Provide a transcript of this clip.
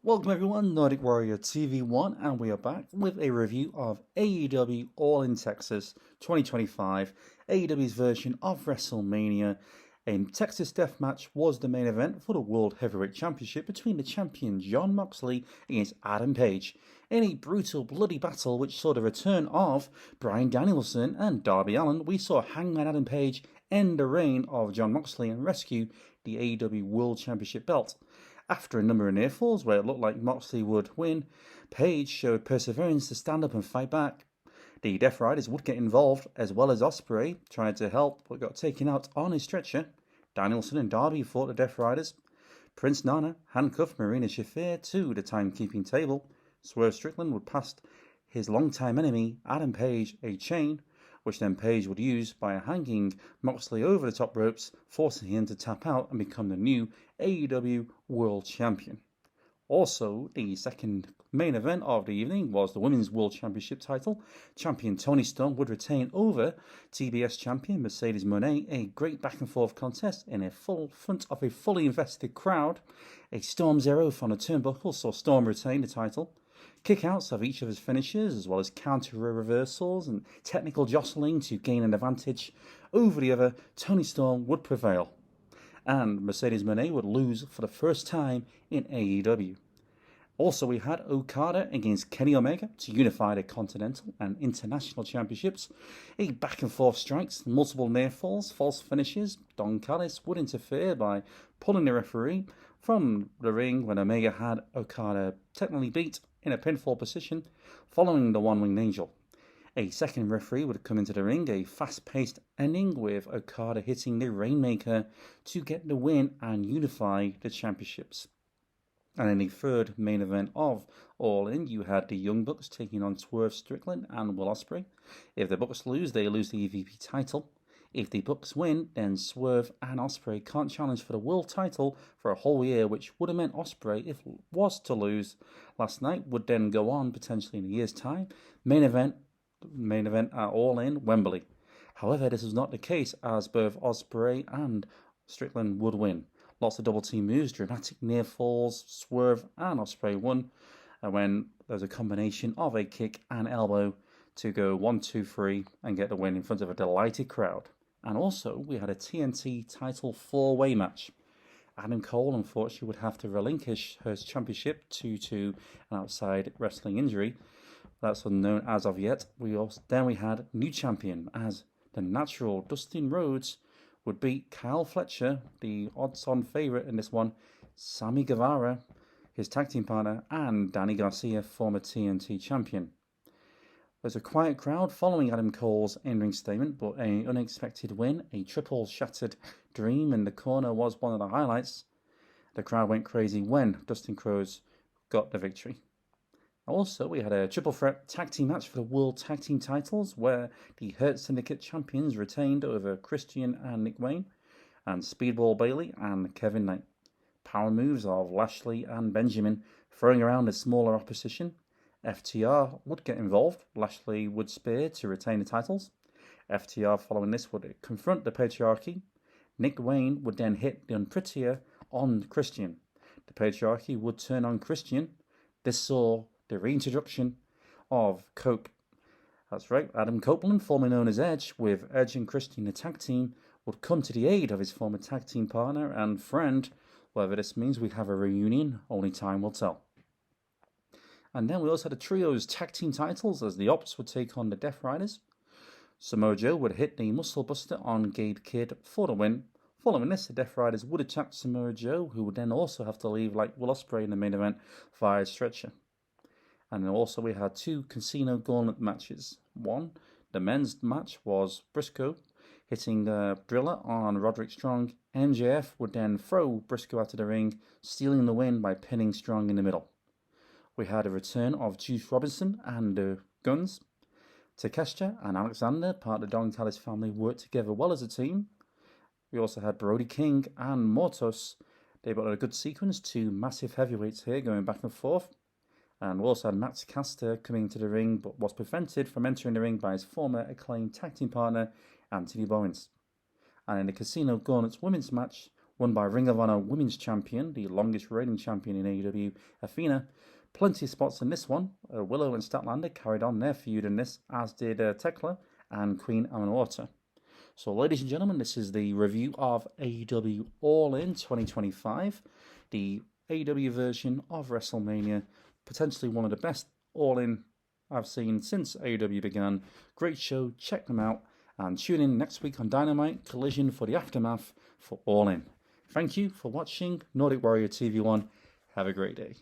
Welcome everyone, Nordic Warrior TV1, and we are back with a review of AEW All in Texas 2025, AEW's version of WrestleMania. A Texas Death Match was the main event for the World Heavyweight Championship between the champion Jon Moxley against Adam Page, in a brutal, bloody battle which saw the return of Bryan Danielson and Darby Allin. We saw Hangman Adam Page end the reign of Jon Moxley and rescue the AEW World Championship belt. After a number of near falls where it looked like Moxley would win, Page showed perseverance to stand up and fight back. The Death Riders would get involved, as well as Ospreay tried to help but got taken out on his stretcher. Danielson and Darby fought the Death Riders. Prince Nana handcuffed Marina Shafir to the timekeeping table. Swerve Strickland would pass his longtime enemy, Adam Page, a chain, which then Page would use by hanging Moxley over the top ropes, forcing him to tap out and become the new AEW World Champion. Also, the second main event of the evening was the Women's World Championship title. Champion Toni Storm would retain over TBS champion Mercedes Moné. A great back and forth contest in a front of a fully invested crowd. A Storm Zero from the turnbuckle saw Storm retain the title. Kickouts of each of his finishes, as well as counter reversals and technical jostling to gain an advantage over the other, Toni Storm would prevail, and Mercedes Moné would lose for the first time in AEW. Also, we had Okada against Kenny Omega to unify the Continental and International Championships. A back and forth strikes, multiple near falls, false finishes. Don Callis would interfere by pulling the referee from the ring when Omega had Okada technically beat in a pinfall position following the One-Winged Angel. A second referee would come into the ring, a fast-paced ending with Okada hitting the Rainmaker to get the win and unify the championships. And in the third main event of All In, you had the Young Bucks taking on Swerve Strickland and Will Ospreay. If the Bucks lose, they lose the EVP title. If the Bucks win, then Swerve and Ospreay can't challenge for the world title for a whole year, which would have meant Ospreay, if was to lose last night, would then go on potentially in a year's time. Main event at All In, Wembley. However, this was not the case, as both Ospreay and Strickland would win. Lots of double team moves, dramatic near falls. Swerve and Ospreay won when there was a combination of a kick and elbow to go 1, 2, 3 and get the win in front of a delighted crowd. And also, we had a TNT title 4-way match. Adam Cole, unfortunately, would have to relinquish her championship due to an outside wrestling injury. That's unknown as of yet. We had new champion, as the natural Dustin Rhodes would beat Kyle Fletcher, the odds-on favourite in this one, Sammy Guevara, his tag team partner, and Daniel Garcia, former TNT champion. There's a quiet crowd following Adam Cole's in-ring statement, but an unexpected win, a triple shattered dream in the corner was one of the highlights. The crowd went crazy when Dustin Rhodes got the victory. Also, we had a triple threat tag team match for the World Tag Team titles, where the Hurt Syndicate champions retained over Christian and Nick Wayne, and Speedball Bailey and Kevin Knight. Power moves of Lashley and Benjamin, throwing around the smaller opposition. FTR would get involved. Lashley would spear to retain the titles. FTR following this would confront the Patriarchy. Nick Wayne would then hit the Unprettier on Christian. The Patriarchy would turn on Christian. This saw the reintroduction of Coke. That's right, Adam Copeland, formerly known as Edge, with Edge and Christian, the tag team, would come to the aid of his former tag team partner and friend. Whatever this means, we have a reunion, only time will tell. And then we also had the Trios tag team titles, as the Opps would take on the Death Riders. Samoa Joe would hit the Muscle Buster on Gabe Kidd for the win. Following this, the Death Riders would attack Samoa Joe, who would then also have to leave like Will Ospreay in the main event via stretcher. And also we had two Casino Gauntlet matches. One, the men's match was Briscoe hitting Driller on Roderick Strong. MJF would then throw Briscoe out of the ring, stealing the win by pinning Strong in the middle. We had a return of Juice Robinson and the Guns. Takeshita and Alexander, part of the Don Callis family, worked together well as a team. We also had Brody King and Mortos. They got a good sequence, two massive heavyweights here going back and forth. And we also had Max Caster coming to the ring, but was prevented from entering the ring by his former acclaimed tag team partner, Anthony Bowens. And in the Casino Gauntlets women's match, won by Ring of Honor Women's Champion, the longest reigning champion in AEW, Athena. Plenty of spots in this one. Willow and Statlander carried on their feud in this, as did Tekla and Queen Amanwata. So, ladies and gentlemen, this is the review of AEW All In 2025, the AEW version of WrestleMania, potentially one of the best All In I've seen since AEW began. Great show, check them out, and tune in next week on Dynamite Collision for the aftermath for All In. Thank you for watching Nordic Warrior TV1. Have a great day.